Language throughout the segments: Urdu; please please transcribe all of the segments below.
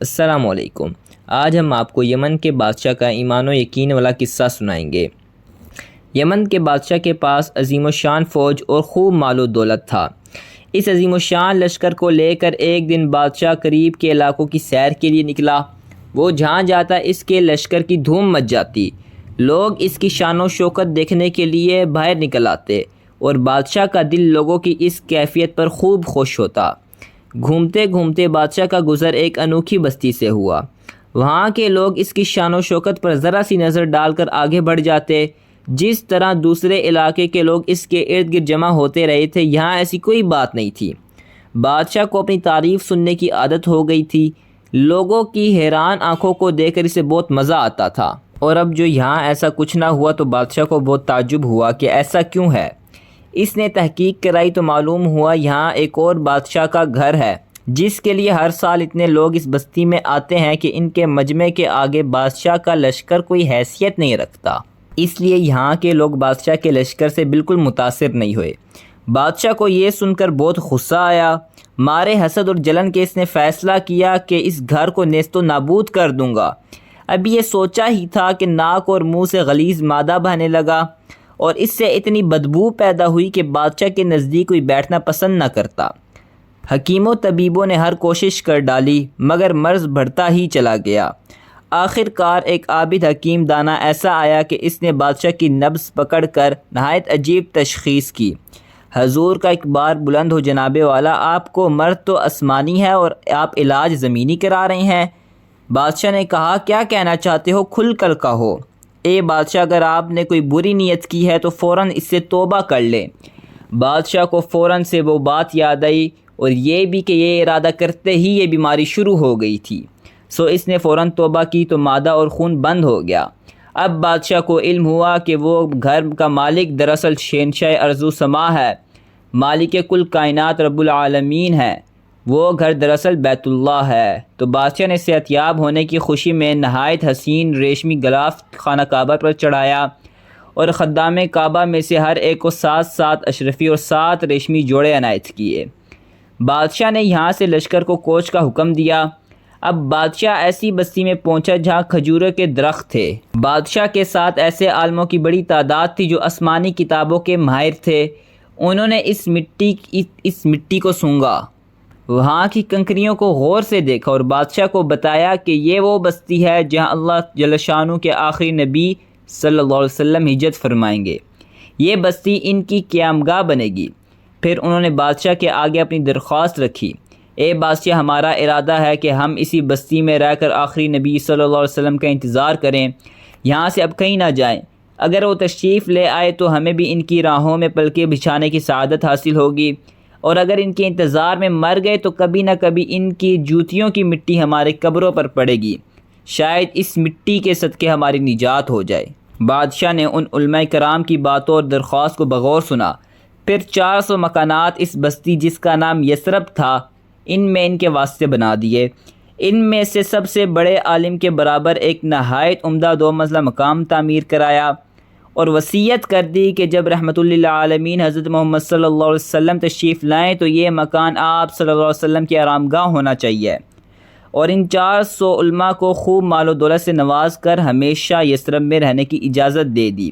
السلام علیکم۔ آج ہم آپ کو یمن کے بادشاہ کا ایمان و یقین والا قصہ سنائیں گے۔ یمن کے بادشاہ کے پاس عظیم الشان فوج اور خوب مال و دولت تھا۔ اس عظیم الشان لشکر کو لے کر ایک دن بادشاہ قریب کے علاقوں کی سیر کے لیے نکلا۔ وہ جہاں جاتا اس کے لشکر کی دھوم مچ جاتی، لوگ اس کی شان و شوکت دیکھنے کے لیے باہر نکل آتے اور بادشاہ کا دل لوگوں کی اس کیفیت پر خوب خوش ہوتا۔ گھومتے گھومتے بادشاہ کا گزر ایک انوکھی بستی سے ہوا۔ وہاں کے لوگ اس کی شان و شوکت پر ذرا سی نظر ڈال کر آگے بڑھ جاتے۔ جس طرح دوسرے علاقے کے لوگ اس کے ارد گرد جمع ہوتے رہے تھے، یہاں ایسی کوئی بات نہیں تھی۔ بادشاہ کو اپنی تعریف سننے کی عادت ہو گئی تھی۔ لوگوں کی حیران آنکھوں کو دیکھ کر اسے بہت مزہ آتا تھا، اور اب جو یہاں ایسا کچھ نہ ہوا تو بادشاہ کو بہت تعجب ہوا کہ ایسا کیوں ہے۔ اس نے تحقیق کرائی تو معلوم ہوا یہاں ایک اور بادشاہ کا گھر ہے، جس کے لیے ہر سال اتنے لوگ اس بستی میں آتے ہیں کہ ان کے مجمع کے آگے بادشاہ کا لشکر کوئی حیثیت نہیں رکھتا۔ اس لیے یہاں کے لوگ بادشاہ کے لشکر سے بالکل متاثر نہیں ہوئے۔ بادشاہ کو یہ سن کر بہت غصہ آیا۔ مارے حسد اور جلن کے اس نے فیصلہ کیا کہ اس گھر کو نیست و نابود کر دوں گا۔ ابھی یہ سوچا ہی تھا کہ ناک اور منہ سے غلیظ مادہ بہنے لگا، اور اس سے اتنی بدبو پیدا ہوئی کہ بادشاہ کے نزدیک کوئی بیٹھنا پسند نہ کرتا۔ حکیموں طبیبوں نے ہر کوشش کر ڈالی، مگر مرض بڑھتا ہی چلا گیا۔ آخر کار ایک عابد حکیم دانا ایسا آیا کہ اس نے بادشاہ کی نبض پکڑ کر نہایت عجیب تشخیص کی۔ حضور کا اقبال بلند ہو جناب والا، آپ کو مرض تو آسمانی ہے اور آپ علاج زمینی کرا رہے ہیں۔ بادشاہ نے کہا، کیا کہنا چاہتے ہو؟ کھل کر کہو۔ اے بادشاہ، اگر آپ نے کوئی بری نیت کی ہے تو فوراً اس سے توبہ کر لیں۔ بادشاہ کو فوراً سے وہ بات یاد آئی، اور یہ بھی کہ یہ ارادہ کرتے ہی یہ بیماری شروع ہو گئی تھی۔ سو اس نے فوراً توبہ کی تو مادہ اور خون بند ہو گیا۔ اب بادشاہ کو علم ہوا کہ وہ گھر کا مالک دراصل شہنشاہ ارض و سما ہے، مالک کل کائنات رب العالمین ہے۔ وہ گھر دراصل بیت اللہ ہے۔ تو بادشاہ نے صحت یاب ہونے کی خوشی میں نہایت حسین ریشمی غلاف خانہ کعبہ پر چڑھایا، اور خدام کعبہ میں سے ہر ایک کو 7 اشرفی اور 7 ریشمی جوڑے عنایت کیے۔ بادشاہ نے یہاں سے لشکر کو کوچ کا حکم دیا۔ اب بادشاہ ایسی بستی میں پہنچا جہاں کھجوروں کے درخت تھے۔ بادشاہ کے ساتھ ایسے عالموں کی بڑی تعداد تھی جو آسمانی کتابوں کے ماہر تھے۔ انہوں نے اس مٹی کو سونگا، وہاں کی کنکریوں کو غور سے دیکھا، اور بادشاہ کو بتایا کہ یہ وہ بستی ہے جہاں اللہ جل شانہ کے آخری نبی صلی اللہ علیہ وسلم ہجرت فرمائیں گے۔ یہ بستی ان کی قیامگاہ بنے گی۔ پھر انہوں نے بادشاہ کے آگے اپنی درخواست رکھی، اے بادشاہ، ہمارا ارادہ ہے کہ ہم اسی بستی میں رہ کر آخری نبی صلی اللہ علیہ وسلم کا انتظار کریں، یہاں سے اب کہیں نہ جائیں۔ اگر وہ تشریف لے آئے تو ہمیں بھی ان کی راہوں میں پلکیں بچھانے کی سعادت حاصل ہوگی، اور اگر ان کے انتظار میں مر گئے تو کبھی نہ کبھی ان کی جوتیوں کی مٹی ہمارے قبروں پر پڑے گی، شاید اس مٹی کے صدقے ہماری نجات ہو جائے۔ بادشاہ نے ان علماء کرام کی باتوں اور درخواست کو بغور سنا۔ پھر 400 مکانات اس بستی جس کا نام یثرب تھا، ان میں ان کے واسطے بنا دیے۔ ان میں سے سب سے بڑے عالم کے برابر ایک نہایت عمدہ 2 منزلہ مقام تعمیر کرایا، اور وصیت کر دی کہ جب رحمت للعالمین حضرت محمد صلی اللہ علیہ وسلم تشریف لائیں تو یہ مکان آپ صلی اللہ علیہ وسلم کی آرام گاہ ہونا چاہیے، اور ان 400 علماء کو خوب مال و دولت سے نواز کر ہمیشہ یثرب میں رہنے کی اجازت دے دی۔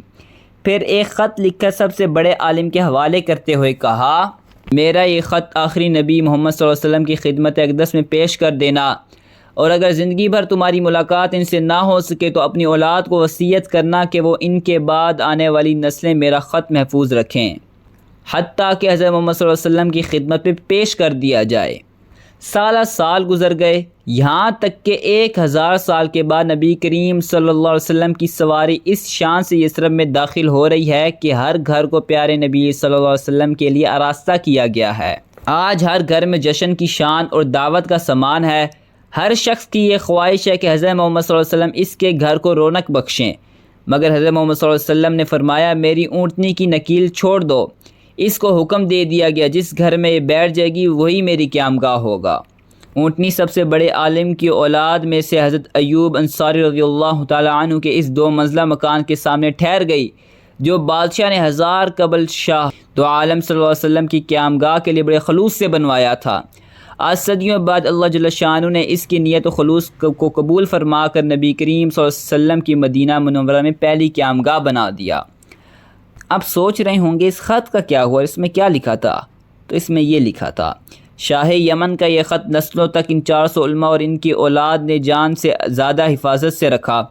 پھر ایک خط لکھ کر سب سے بڑے عالم کے حوالے کرتے ہوئے کہا، میرا یہ خط آخری نبی محمد صلی اللہ علیہ وسلم کی خدمت اقدس میں پیش کر دینا، اور اگر زندگی بھر تمہاری ملاقات ان سے نہ ہو سکے تو اپنی اولاد کو وصیت کرنا کہ وہ ان کے بعد آنے والی نسلیں میرا خط محفوظ رکھیں، حتیٰ کہ حضرت محمد صلی اللہ علیہ وسلم کی خدمت میں پیش کر دیا جائے۔ سال گزر گئے، یہاں تک کہ 1000 سال کے بعد نبی کریم صلی اللہ علیہ وسلم کی سواری اس شان سے یثرب میں داخل ہو رہی ہے کہ ہر گھر کو پیارے نبی صلی اللہ علیہ وسلم کے لیے آراستہ کیا گیا ہے۔ آج ہر گھر میں جشن کی شان اور دعوت کا سامان ہے۔ ہر شخص کی یہ خواہش ہے کہ حضرت محمد صلی اللہ علیہ وسلم اس کے گھر کو رونق بخشیں، مگر حضرت محمد صلی اللہ علیہ وسلم نے فرمایا، میری اونٹنی کی نکیل چھوڑ دو۔ اس کو حکم دے دیا گیا، جس گھر میں یہ بیٹھ جائے گی وہی میری قیامگاہ ہوگا۔ اونٹنی سب سے بڑے عالم کی اولاد میں سے حضرت ایوب انصاری رضی اللہ تعالی عنہ کے اس 2 منزلہ مکان کے سامنے ٹھہر گئی، جو بادشاہ نے 1000 قبل شاہ دو عالم صلی اللہ علیہ وسلم کی قیامگاہ کے لیے بڑے خلوص سے بنوایا تھا۔ آج صدیوں بعد اللہ جل شانہ نے اس کی نیت و خلوص کو قبول فرما کر نبی کریم صلی اللہ علیہ وسلم کی مدینہ منورہ میں پہلی قیامگاہ بنا دیا۔ اب سوچ رہے ہوں گے اس خط کا کیا ہوا، اس میں کیا لکھا تھا؟ تو اس میں یہ لکھا تھا، شاہ یمن کا یہ خط نسلوں تک ان 400 علماء اور ان کی اولاد نے جان سے زیادہ حفاظت سے رکھا۔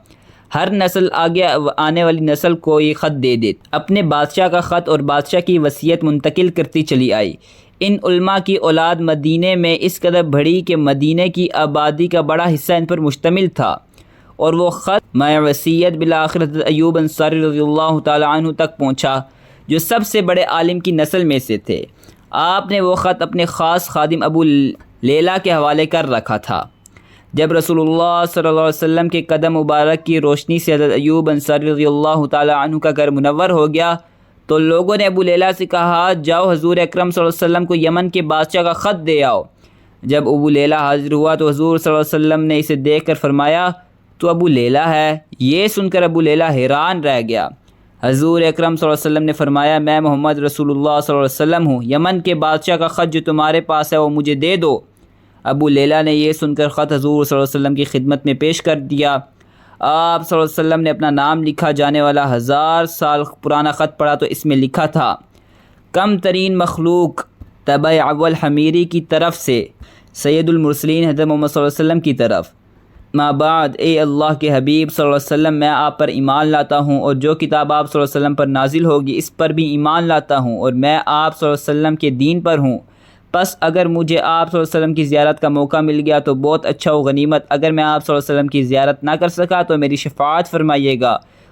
ہر نسل آگے آنے والی نسل کو یہ خط دے دیتی، اپنے بادشاہ کا خط اور بادشاہ کی وصیت منتقل کرتی چلی آئی۔ ان علماء کی اولاد مدینے میں اس قدر بڑھی کہ مدینے کی آبادی کا بڑا حصہ ان پر مشتمل تھا، اور وہ خط میں وصیت بالآخر حضرت ایوب انصاری رضی اللہ تعالی عنہ تک پہنچا، جو سب سے بڑے عالم کی نسل میں سے تھے۔ آپ نے وہ خط اپنے خاص خادم ابو لیلہ کے حوالے کر رکھا تھا۔ جب رسول اللہ صلی اللہ علیہ وسلم کے قدم مبارک کی روشنی سے حضرت ایوب انصاری رضی اللہ تعالی عنہ کا گھر منور ہو گیا تو لوگوں نے ابو لیلہ سے کہا، جاؤ حضور اکرم صلی اللہ علیہ وسلم کو یمن کے بادشاہ کا خط دے آؤ۔ جب ابو لیلہ حاضر ہوا تو حضور صلی اللہ علیہ وسلم نے اسے دیکھ کر فرمایا، تو ابو لیلہ ہے؟ یہ سن کر ابو لیلہ حیران رہ گیا۔ حضور اکرم صلی اللہ علیہ وسلم نے فرمایا، میں محمد رسول اللہ صلی اللہ علیہ وسلم ہوں، یمن کے بادشاہ کا خط جو تمہارے پاس ہے وہ مجھے دے دو۔ ابو لیلہ نے یہ سن کر خط حضور صلی اللہ علیہ وسلم کی خدمت میں پیش کر دیا۔ آپ صلی اللہ علیہ وسلم نے اپنا نام لکھا جانے والا 1000 سال پرانا خط پڑھا تو اس میں لکھا تھا، کم ترین مخلوق تبع اول حمیری کی طرف سے سید المرسلین حضرت محمد صلی اللہ علیہ وسلم کی طرف، ما بعد، اے اللہ کے حبیب صلی اللہ علیہ وسلم، میں آپ پر ایمان لاتا ہوں اور جو کتاب آپ صلی اللہ علیہ وسلم پر نازل ہوگی اس پر بھی ایمان لاتا ہوں، اور میں آپ صلی اللہ علیہ وسلم کے دین پر ہوں۔ پس اگر مجھے آپ صلی اللہ علیہ وسلم کی زیارت کا موقع مل گیا تو بہت اچھا و غنیمت، اگر میں آپ صلی اللہ علیہ وسلم کی زیارت نہ کر سکا تو میری شفاعت فرمائیے گا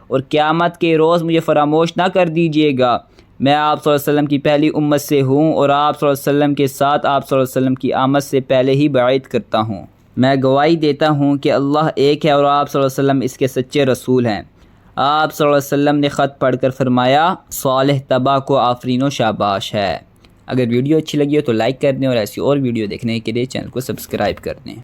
اور قیامت کے روز مجھے فراموش نہ کر دیجیے گا۔ میں آپ صلی اللہ علیہ وسلم کی پہلی امت سے ہوں اور آپ صلی اللہ علیہ وسلم کے ساتھ آپ صلی اللہ علیہ وسلم کی آمد سے پہلے ہی بیعت کرتا ہوں۔ میں گواہی دیتا ہوں کہ اللہ ایک ہے اور آپ صلی اللہ علیہ وسلم اس کے سچے رسول ہیں۔ آپ صلی اللہ علیہ وسلم نے خط پڑھ کر فرمایا، صالح تبع کو آفرین و شاباش ہے۔ اگر ویڈیو اچھی لگی ہو تو لائک کر دیں اور ایسی اور ویڈیو دیکھنے کے لیے چینل کو سبسکرائب کر دیں۔